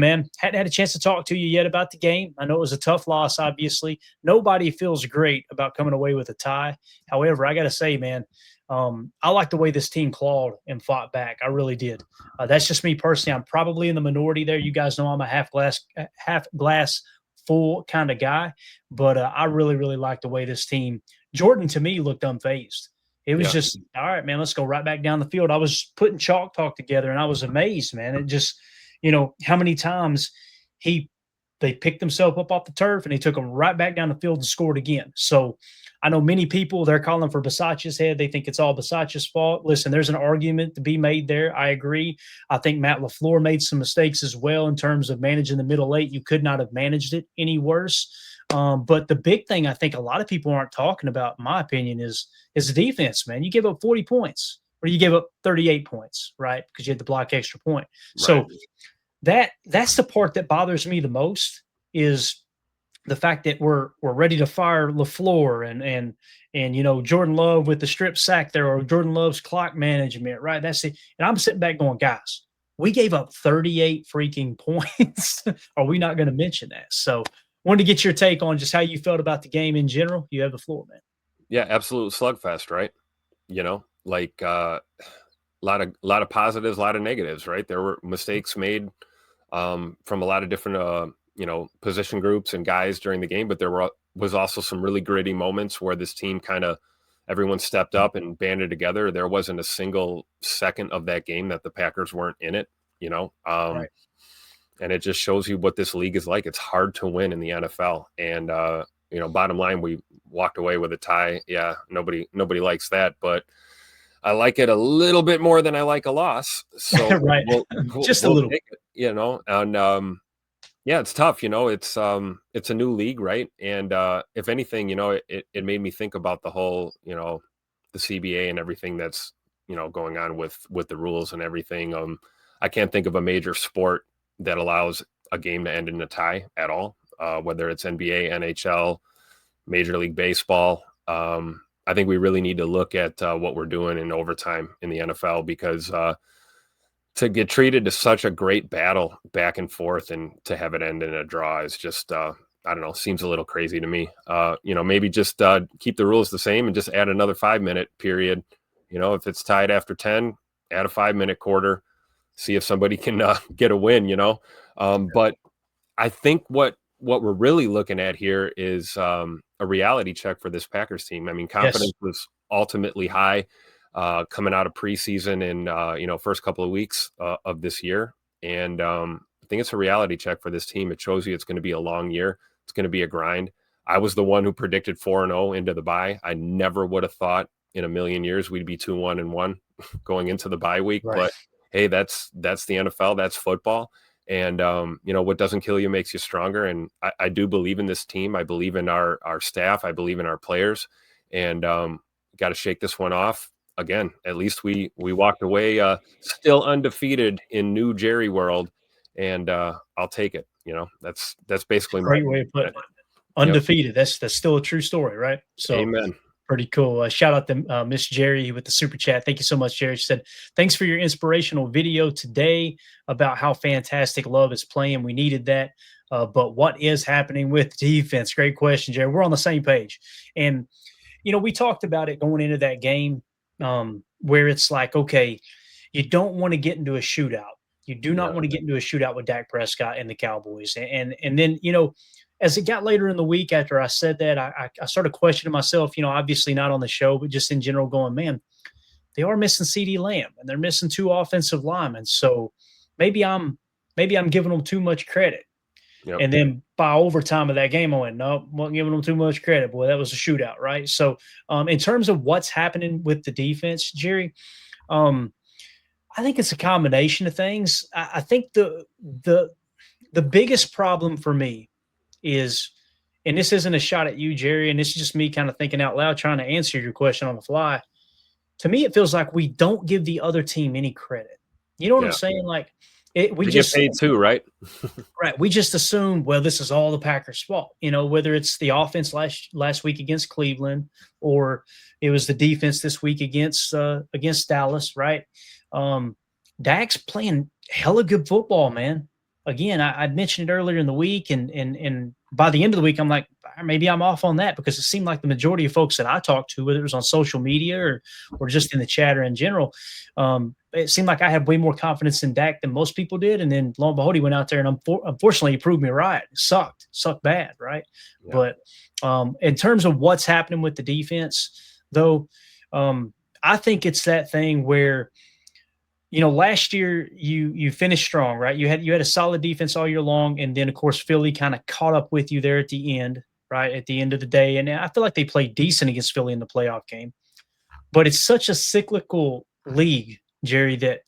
Man, hadn't had a chance to talk to you yet about the game. I know it was a tough loss, obviously. Nobody feels great about coming away with a tie. However, I got to say, man, I like the way this team clawed and fought back. I really did. That's just me personally. I'm probably in the minority there. You guys know I'm a half glass full kind of guy, but I really, really like the way this team. Jordan to me looked unfazed. It was Yeah. just all right, man. Let's go right back down the field. I was putting chalk talk together, and I was amazed, man. It just how many times he they picked themselves up off the turf and they took them right back down the field and scored again. So I know many people they're calling for Bisaccia's head. They think it's all Bisaccia's fault. Listen, there's an argument to be made there. I agree. I think Matt LaFleur made some mistakes as well in terms of managing the middle eight. You could not have managed it any worse. But the big thing I think a lot of people aren't talking about, in my opinion, is the defense, man. You give up 40 points or you gave up 38 points, right? Because you had to block extra point. So that's the part that bothers me the most is the fact that we're ready to fire LaFleur and Jordan Love with the strip sack there or Jordan Love's clock management, right? That's it. And I'm sitting back going, guys, we gave up 38 freaking points. Are we not going to mention that? So wanted to get your take on just how you felt about the game in general. You have the floor, man. Yeah, absolute slugfest, right? Like a lot of positives, a lot of negatives, right? There were mistakes made from a lot of different position groups and guys during the game, but there was also some really gritty moments where this team everyone stepped up and banded together. There wasn't a single second of that game that the Packers weren't in it, Right. And it just shows you what this league is like. It's hard to win in the NFL. And, bottom line, we walked away with a tie. Yeah, nobody likes that, but I like it a little bit more than I like a loss. So right. Just a little. Take it, and it's tough. It's a new league, right? And if anything, it made me think about the whole, the CBA and everything that's going on with the rules and everything. I can't think of a major sport that allows a game to end in a tie at all, whether it's NBA, NHL, Major League Baseball. I think we really need to look at what we're doing in overtime in the NFL because to get treated to such a great battle back and forth and to have it end in a draw is just, I don't know, seems a little crazy to me. Maybe just keep the rules the same and just add another 5-minute period. If it's tied after 10, add a 5-minute quarter, see if somebody can get a win, But I think what we're really looking at here is a reality check for this Packers team. I mean, confidence was ultimately high coming out of preseason and, first couple of weeks of this year. And I think it's a reality check for this team. It shows you it's going to be a long year. It's going to be a grind. I was the one who predicted 4-0 into the bye. I never would have thought in a million years we'd be 2-1-1 going into the bye week. Right. But hey, that's the NFL. That's football. And, what doesn't kill you makes you stronger. And I do believe in this team. I believe in our staff. I believe in our players. And got to shake this one off. Again, at least we walked away still undefeated in new Jerry world. And I'll take it. That's basically great way of putting it. Undefeated. Yep. That's still a true story, right? So amen. Pretty cool. Shout out to Miss Jerry with the super chat. Thank you so much, Jerry. She said, thanks for your inspirational video today about how fantastic Love is playing. We needed that. But what is happening with defense? Great question, Jerry. We're on the same page. And, we talked about it going into that game where it's like, okay, you don't want to get into a shootout. You do not want to get into a shootout with Dak Prescott and the Cowboys. And then, as it got later in the week after I said that, I started questioning myself, obviously not on the show, but just in general going, man, they are missing CeeDee Lamb and they're missing 2 offensive linemen. So maybe I'm giving them too much credit. Yep. And then by overtime of that game, I went, no, wasn't giving them too much credit. Boy, that was a shootout, right? So in terms of what's happening with the defense, Jerry, I think it's a combination of things. I think the biggest problem for me is, and this isn't a shot at you, Jerry, and this is just me kind of thinking out loud, trying to answer your question on the fly. To me, it feels like we don't give the other team any credit. You know what I'm saying? Like we just get paid too, right? Right. We just assume, well, this is all the Packers' fault. Whether it's the offense last week against Cleveland or it was the defense this week against Dallas, right? Dak's playing hella good football, man. again, I'd mentioned it earlier in the week, and by the end of the week, I'm like, maybe I'm off on that because it seemed like the majority of folks that I talked to, whether it was on social media or just in the chatter in general, it seemed like I had way more confidence in Dak than most people did. And then lo and behold, he went out there and unfortunately he proved me right. It sucked bad, right? Yeah. But in terms of what's happening with the defense, though, I think it's that thing where, last year you finished strong, right? You had a solid defense all year long, and then of course Philly kind of caught up with you there at the end, right? At the end of the day, and I feel like they played decent against Philly in the playoff game. But it's such a cyclical league, Jerry, that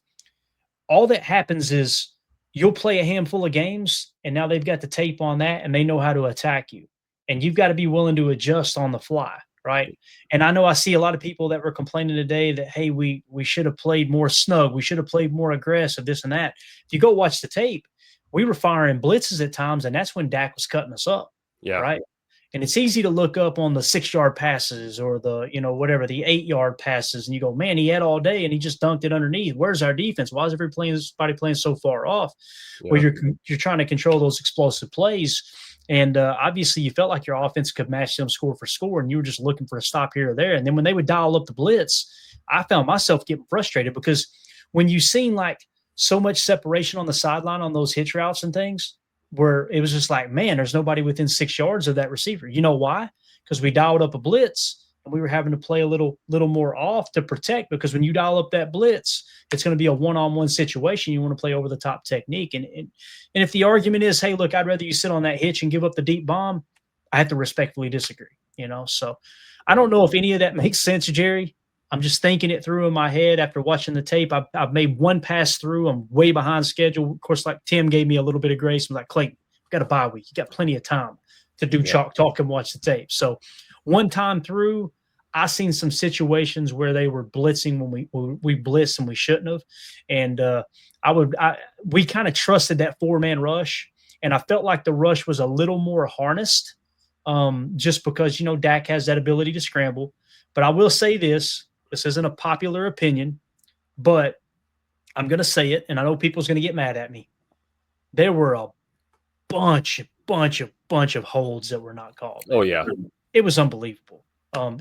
all that happens is you'll play a handful of games, and now they've got the tape on that, and they know how to attack you, and you've got to be willing to adjust on the fly, right? And I know I see a lot of people that were complaining today that, hey, we should have played more snug, we should have played more aggressive, this and that. If you go watch the tape, we were firing blitzes at times, and that's when Dak was cutting us up, Yeah. right? And it's easy to look up on the 6 yard passes or the, whatever, the 8 yard passes. And you go, man, he had all day and he just dunked it underneath. Where's our defense? Why is everybody playing so far off? Well, Yeah. you're trying to control those explosive plays. And obviously you felt like your offense could match them score for score. And you were just looking for a stop here or there. And then when they would dial up the blitz, I found myself getting frustrated because when you seen like so much separation on the sideline on those hitch routes and things, where it was just like, man, there's nobody within 6 yards of that receiver. You know why? Because we dialed up a blitz and we were having to play a little more off to protect, because when you dial up that blitz, it's going to be a one-on-one situation. You want to play over the top technique. And if the argument is, hey, look, I'd rather you sit on that hitch and give up the deep bomb, I have to respectfully disagree, So I don't know if any of that makes sense, Jerry. I'm just thinking it through in my head after watching the tape. I've made one pass through. I'm way behind schedule. Of course, like Tim gave me a little bit of grace. I'm like, Clayton, we've got a bye week. You got plenty of time to do chalk talk and watch the tape. So one time through, I seen some situations where they were blitzing when we blitzed and we shouldn't have. And we kind of trusted that 4-man rush. And I felt like the rush was a little more harnessed just because, Dak has that ability to scramble. But I will say this. This isn't a popular opinion, but I'm going to say it, and I know people's going to get mad at me. There were a bunch of holds that were not called. Oh yeah. It was unbelievable.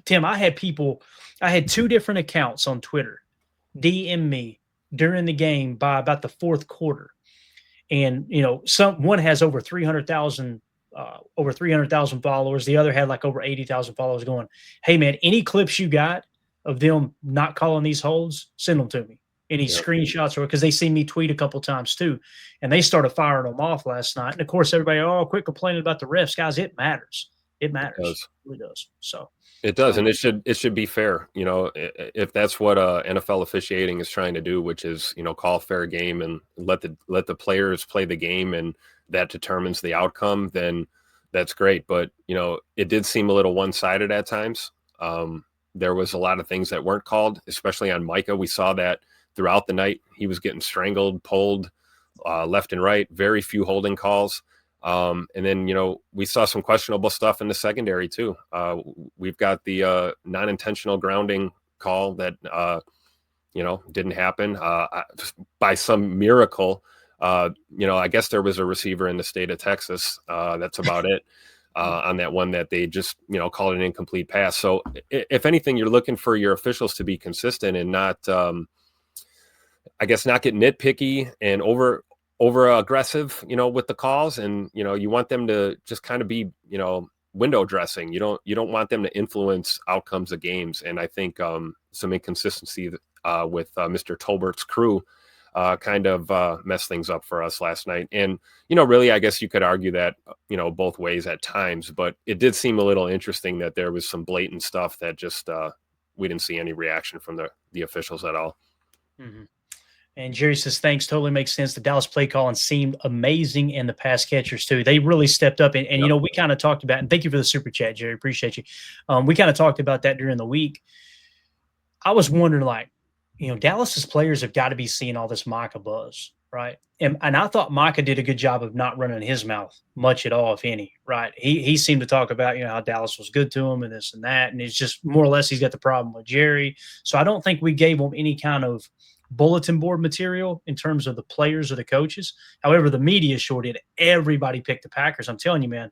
Tim, I had 2 different accounts on Twitter DM me during the game by about the fourth quarter. And, one has over 300,000 followers. The other had like over 80,000 followers going, hey man, any clips you got of them not calling these holds, send them to me. Any screenshots, or because they see me tweet a couple times too. And they started firing them off last night. And of course, everybody, quit complaining about the refs. Guys, it matters. It matters. It really does. So it does. And it should be fair. If that's what NFL officiating is trying to do, which is, call fair game and let the players play the game, and that determines the outcome, then that's great. But, it did seem a little one-sided at times. There was a lot of things that weren't called, especially on Micah. We saw that throughout the night. He was getting strangled, pulled left and right, very few holding calls. And then, we saw some questionable stuff in the secondary too. We've got the non-intentional grounding call that, didn't happen by some miracle. I guess there was a receiver in the state of Texas. That's about it. On that one that they just, called an incomplete pass. So if anything, you're looking for your officials to be consistent and not, I guess, not get nitpicky and over aggressive, with the calls. And, you want them to just kind of be, window dressing. You don't want them to influence outcomes of games. And I think some inconsistency with Mr. Tolbert's crew kind of messed things up for us last night. And, really, I guess you could argue that, both ways at times, but it did seem a little interesting that there was some blatant stuff that just we didn't see any reaction from the officials at all. Mm-hmm. And Jerry says, thanks. Totally makes sense. The Dallas play calling seemed amazing, and the pass catchers too. They really stepped up. And we kind of talked about, and thank you for the super chat, Jerry. Appreciate you. We kind of talked about that during the week. I was wondering, Dallas's players have got to be seeing all this Micah buzz, right? And I thought Micah did a good job of not running his mouth much at all, if any, right? He seemed to talk about, how Dallas was good to him and this and that. And it's just more or less he's got the problem with Jerry. So I don't think we gave him any kind of bulletin board material in terms of the players or the coaches. However, the media sure did. Everybody picked the Packers. I'm telling you, man,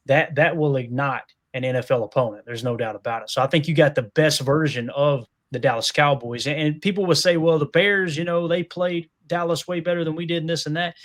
that will ignite an NFL opponent. There's no doubt about it. So I think you got the best version of the Dallas Cowboys. And people will say, well, the Bears, they played Dallas way better than we did and this and that.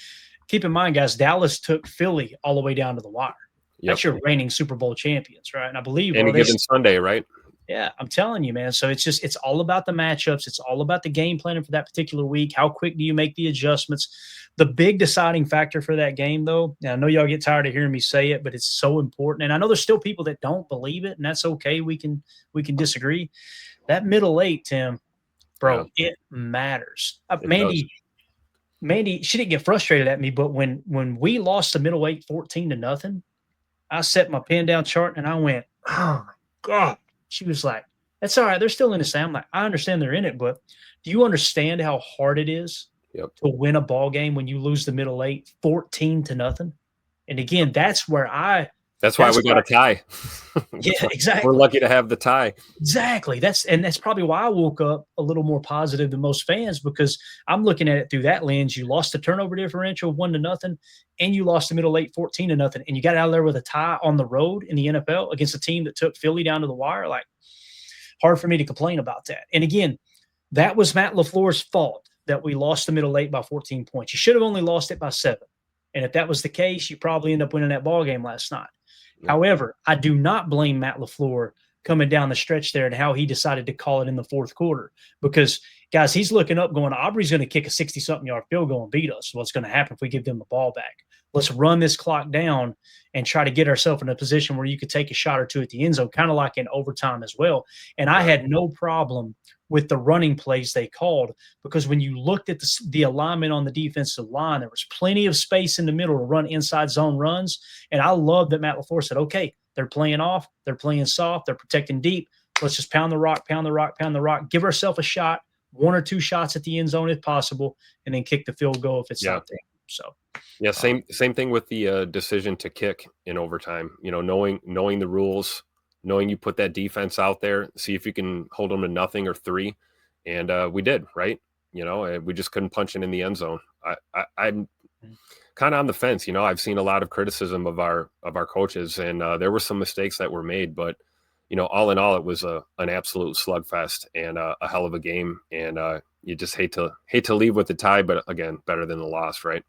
Keep in mind, guys, Dallas took Philly all the way down to the wire. Yep. That's your reigning Super Bowl champions, right? And I believe any given Sunday, right? Yeah, I'm telling you, man. So it's all about the matchups. It's all about the game planning for that particular week. How quick do you make the adjustments? The big deciding factor for that game, though, and I know y'all get tired of hearing me say it, but it's so important. And I know there's still people that don't believe it, and that's okay. We can disagree. That middle eight, Tim, bro, it matters. Mandy, she didn't get frustrated at me, but when we lost the middle eight 14-0, I set my pen down chart and I went, oh my God. She was like, that's all right. They're still in the same. I'm like, I understand they're in it, but do you understand how hard it is to win a ball game when you lose the middle eight 14-0? And again, that's why we got a tie. Yeah, exactly. We're lucky to have the tie. Exactly. That's probably why I woke up a little more positive than most fans, because I'm looking at it through that lens. You lost the turnover differential 1-0, and you lost the middle eight 14-0, and you got out of there with a tie on the road in the NFL against a team that took Philly down to the wire. Like, hard for me to complain about that. And again, that was Matt LaFleur's fault that we lost the middle eight by 14 points. You should have only lost it by 7. And if that was the case, you probably end up winning that ball game last night. Yeah. However, I do not blame Matt LaFleur coming down the stretch there and how he decided to call it in the fourth quarter. Because, guys, he's looking up going, Aubrey's going to kick a 60-something yard field goal and beat us. What's going to happen if we give them the ball back? Let's run this clock down and try to get ourselves in a position where you could take a shot or two at the end zone, kind of like in overtime as well. And I had no problem with the running plays they called, because when you looked at the alignment on the defensive line, there was plenty of space in the middle to run inside zone runs. And I love that Matt LaFleur said, okay, they're playing off, they're playing soft, they're protecting deep. Let's just pound the rock, give ourselves a shot, 1 or 2 shots at the end zone if possible, and then kick the field goal if it's not there. So, yeah, same thing with the decision to kick in overtime. Knowing the rules, knowing you put that defense out there, see if you can hold them to nothing or 3, and we did, right? We just couldn't punch it in the end zone. I'm kind of on the fence. I've seen a lot of criticism of our coaches, and there were some mistakes that were made, but all in all, it was an absolute slugfest and a hell of a game. And you just hate to leave with the tie, but again, better than the loss, right?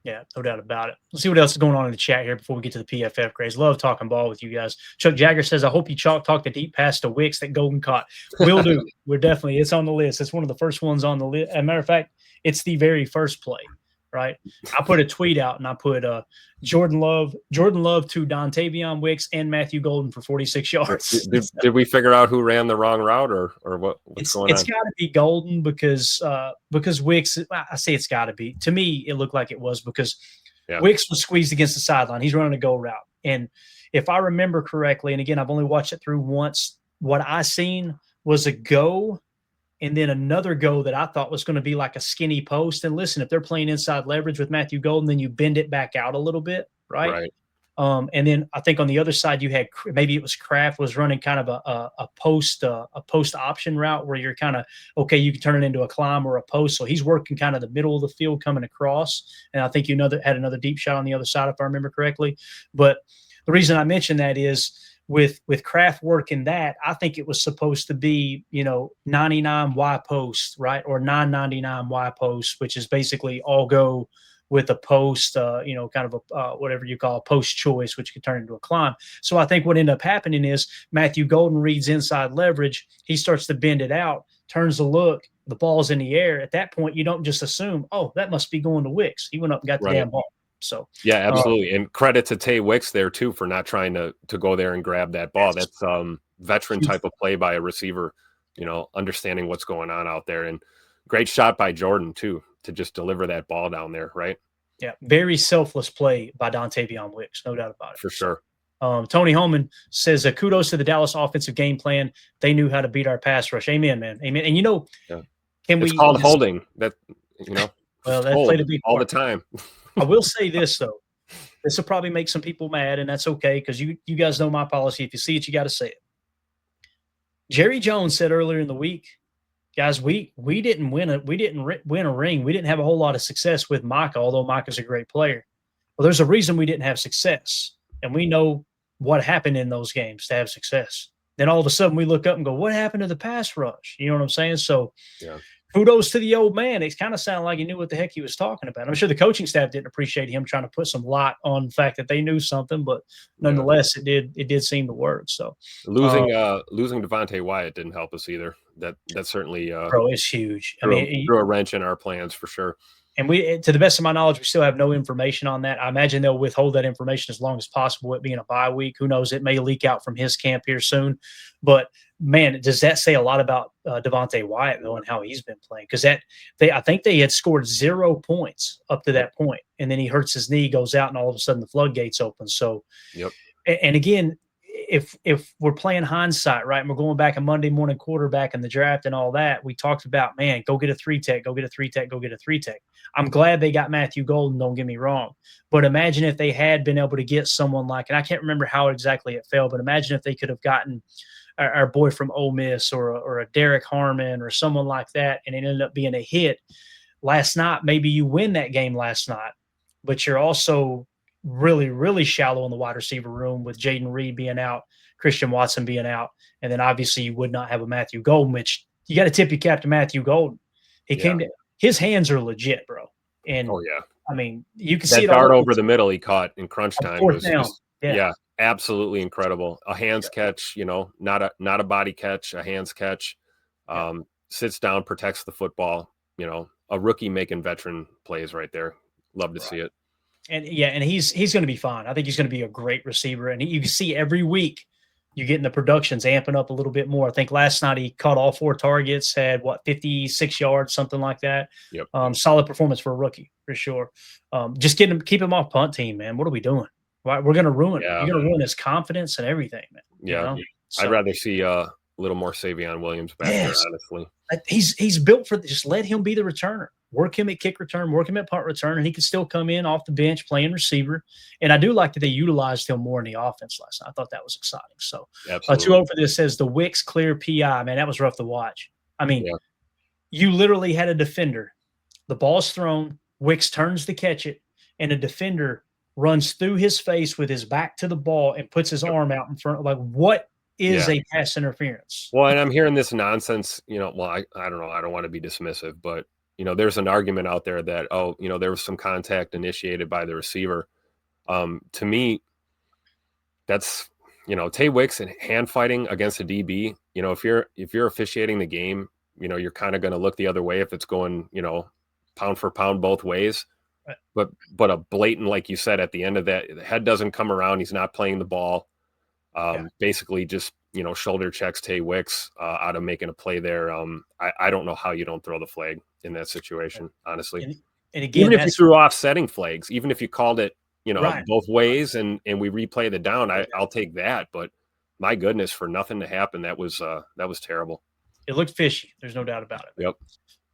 Yeah, no doubt about it. Let's see what else is going on in the chat here before we get to the PFF grades. Love talking ball with you guys. Chuck Jagger says, I hope you talk the deep pass to Wicks that Golden caught. Will do. It's on the list. It's one of the first ones on the list. As a matter of fact, it's the very first play, right? I put a tweet out and I put Jordan Love to Dontavion Wicks and Matthew Golden for 46 yards. Did we figure out who ran the wrong route or what's going on? It's got to be Golden because Wicks, I say it's got to be. To me, it looked like it was because Wicks was squeezed against the sideline. He's running a go route. And if I remember correctly, and again, I've only watched it through once, what I seen was a go and then another go that I thought was going to be like a skinny post. And listen, if they're playing inside leverage with Matthew Golden, then you bend it back out a little bit, right? And then I think on the other side you had maybe it was Kraft was running kind of a post option route where you're kind of okay, you can turn it into a climb or a post. So he's working kind of the middle of the field coming across. And I think had another deep shot on the other side if I remember correctly. But the reason I mention that is with Kraft working that, I think it was supposed to be 99 Y post, right, or 999 Y post, which is basically all go with a post, kind of a whatever you call a post choice, which could turn into a climb. So I think what ended up happening is Matthew Golden reads inside leverage. He starts to bend it out, turns to look, the ball's in the air. At that point, you don't just assume, oh, that must be going to Wicks. He went up and got the damn ball. So yeah, absolutely. And credit to Tay Wicks there too for not trying to go there and grab that ball. That's veteran type of play by a receiver, understanding what's going on out there. And great shot by Jordan too, to just deliver that ball down there, right? Yeah, very selfless play by Dontavion Wicks, no doubt about it. For sure. Tony Holman says, kudos to the Dallas offensive game plan. They knew how to beat our pass rush. Amen, man. Amen. And it's called holding. That well, that played a big part all the time. I will say this though. This will probably make some people mad, and that's okay because you guys know my policy. If you see it, you got to say it. Jerry Jones said earlier in the week, guys, we didn't win win a ring. We didn't have a whole lot of success with Micah, although Micah's a great player. Well, there's a reason we didn't have success, and we know what happened in those games to have success. Then all of a sudden we look up and go, what happened to the pass rush? You know what I'm saying? So Yeah. kudos to the old man. It kind of sounded like he knew what the heck he was talking about. I'm sure the coaching staff didn't appreciate him trying to put some light on the fact that they knew something, but nonetheless, it did seem to work. So Losing Devontae Wyatt didn't help us either. That certainly bro, it's huge. I mean, threw a wrench in our plans for sure. and we, to the best of my knowledge, we still have no information on that. I imagine they'll withhold that information as long as possible. It being a bye week, who knows? It may leak out from his camp here soon. But man, does that say a lot about Devontae Wyatt though and how he's been playing? Because I think they had scored 0 points up to that point, and then he hurts his knee, goes out, and all of a sudden the floodgates open. So, yep. And again, if we're playing hindsight, right, and we're going back a Monday morning quarterback in the draft and all that, we talked about, man, go get a 3-tech, go get a 3-tech, go get a 3-tech. I'm glad they got Matthew Golden, don't get me wrong. But imagine if they had been able to get someone like, and I can't remember how exactly it fell, but imagine if they could have gotten our boy from Ole Miss or a Derek Harmon or someone like that, and it ended up being a hit last night. Maybe you win that game last night, but you're also really, really shallow in the wide receiver room with Jaden Reed being out, Christian Watson being out, and then obviously you would not have a Matthew Golden, which you got to tip your cap to Matthew Golden. His hands are legit, bro. And I mean, you can see it dart over the middle he caught in crunch time was just, yeah, absolutely incredible. A hands catch, not a body catch, a hands catch. Sits down, protects the football. A rookie making veteran plays right there. Love to see it. And he's going to be fine. I think he's going to be a great receiver. And you can see every week you're getting the productions amping up a little bit more. I think last night he caught all 4 targets, had 56 yards, something like that. Yep. Solid performance for a rookie for sure. Just keep him off punt team, man. What are we doing? We're going to ruin it. You're going to ruin his confidence and everything, man. Yeah. So, I'd rather see a little more Savion Williams back there, honestly. He's built for just let him be the returner. Work him at kick return, work him at punt return, and he can still come in off the bench playing receiver. And I do like that they utilized him more in the offense last night. I thought that was exciting. So 2 over this says the Wicks clear PI. Man, that was rough to watch. I mean, you literally had a defender. The ball's thrown, Wicks turns to catch it, and a defender runs through his face with his back to the ball and puts his arm out in front. Like, what is a pass interference? Well, and I'm hearing this nonsense, I don't know. I don't want to be dismissive, but there's an argument out there that, there was some contact initiated by the receiver. To me, that's, Tay Wicks and hand fighting against a DB, if you're officiating the game, you're kind of going to look the other way if it's going, pound for pound both ways. Right. But a blatant, like you said, at the end of that, the head doesn't come around. He's not playing the ball. Basically just, shoulder checks Tay Wicks out of making a play there. I don't know how you don't throw the flag in that situation, honestly. And again, even if you threw offsetting flags, even if you called it, right, both ways and we replay the down, I'll take that. But my goodness, for nothing to happen, that was terrible. It looked fishy. There's no doubt about it. Yep.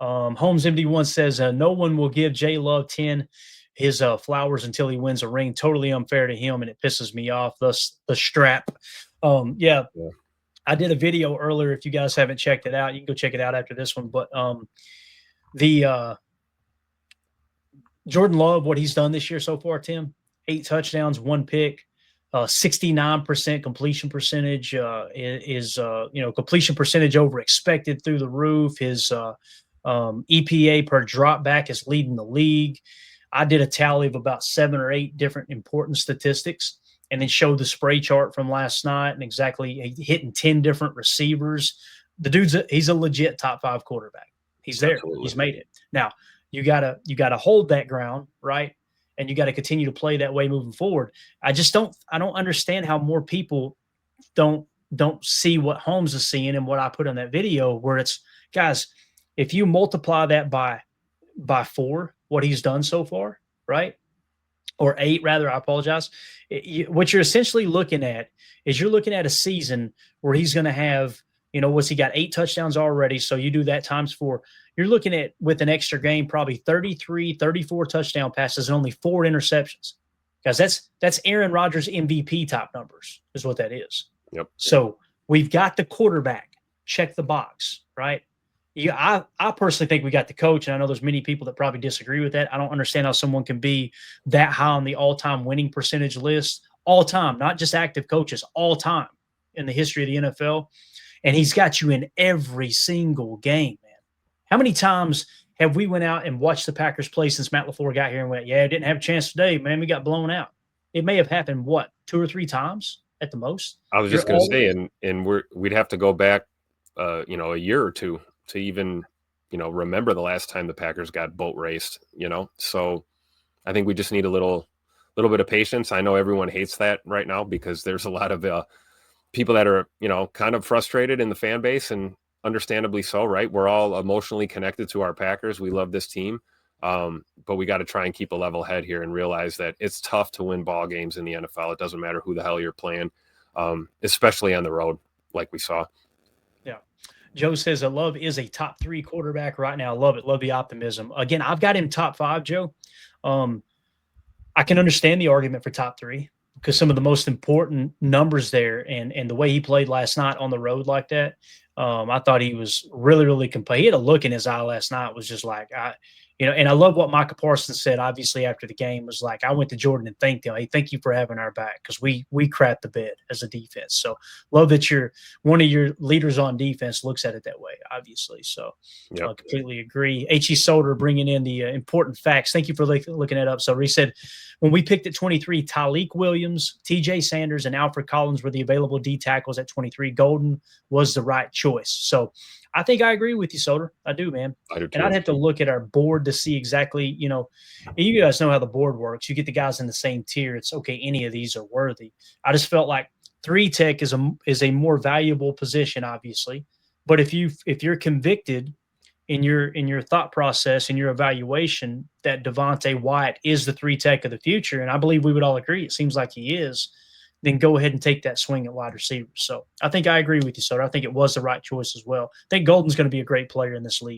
Holmes MD1 says, no one will give J Love 10 his flowers until he wins a ring. Totally unfair to him, and it pisses me off. Thus the strap. I did a video earlier. If you guys haven't checked it out, you can go check it out after this one. But the Jordan Love, what he's done this year so far, Tim, 8 touchdowns, 1 pick, 69% completion percentage, is completion percentage over expected through the roof. His EPA per drop back is leading the league. I did a tally of about 7 or 8 different important statistics and then showed the spray chart from last night and exactly hitting 10 different receivers. The dude's he's a legit top 5 quarterback. He's there. Absolutely. He's made it. Now you gotta hold that ground, right? And you got to continue to play that way moving forward. I don't understand how more people don't see what Holmes is seeing and what I put on that video, where it's, guys, if you multiply that by 4, what he's done so far, right? Or 8 rather, I apologize. What you're essentially looking at is you're looking at a season where he's going to have, what's he got 8 touchdowns already. So you do that times 4. You're looking at, with an extra game, probably 33, 34 touchdown passes and only 4 interceptions. Guys, that's Aaron Rodgers MVP type numbers is what that is. Yep. So we've got the quarterback, check the box, right? Yeah, I personally think we got the coach, and I know there's many people that probably disagree with that. I don't understand how someone can be that high on the all-time winning percentage list, all time, not just active coaches, all time in the history of the NFL. And he's got you in every single game, man. How many times have we went out and watched the Packers play since Matt LaFleur got here and went, yeah, didn't have a chance today, man. We got blown out. It may have happened, what, 2 or 3 times at the most? I was You're just going to say, always and we'd have to go back, a year or two to even, remember the last time the Packers got boat raced. So I think we just need a little bit of patience. I know everyone hates that right now because there's a lot of people that are, kind of frustrated in the fan base, and understandably so, right? We're all emotionally connected to our Packers. We love this team. But we got to try and keep a level head here and realize that it's tough to win ball games in the NFL. It doesn't matter who the hell you're playing, especially on the road, like we saw. yeah. Joe says that Love is a top 3 quarterback right now. Love it. Love the optimism. Again, I've got him top 5, Joe. Um, I can understand the argument for top 3 because some of the most important numbers there and the way he played last night on the road like that. I thought he was really, really complete. He had a look in his eye last night, was just like, and I love what Micah Parsons said, obviously, after the game, was like, I went to Jordan and thanked him. Hey, thank you for having our back because we crapped the bed as a defense. So love that one of your leaders on defense looks at it that way, obviously. So Yep. completely agree. H.E. Solder bringing in the important facts. Thank you for looking it up. So he said, when we picked at 23, Tyleek Williams, T.J. Sanders, and Alfred Collins were the available D tackles at 23. Golden was the right choice. So I think I agree with you, Soder. I do, man. I do And I'd too. have to look at our board to see exactly, you guys know how the board works. You get the guys in the same tier. It's okay. Any of these are worthy. I just felt like 3 tech is a more valuable position, obviously. But if you're convicted in your thought process and your evaluation that Devontae Wyatt is the 3 tech of the future, and I believe we would all agree it seems like he is, then go ahead and take that swing at wide receiver. So I think I agree with you, Soder. I think it was the right choice as well. I think Golden's going to be a great player in this league.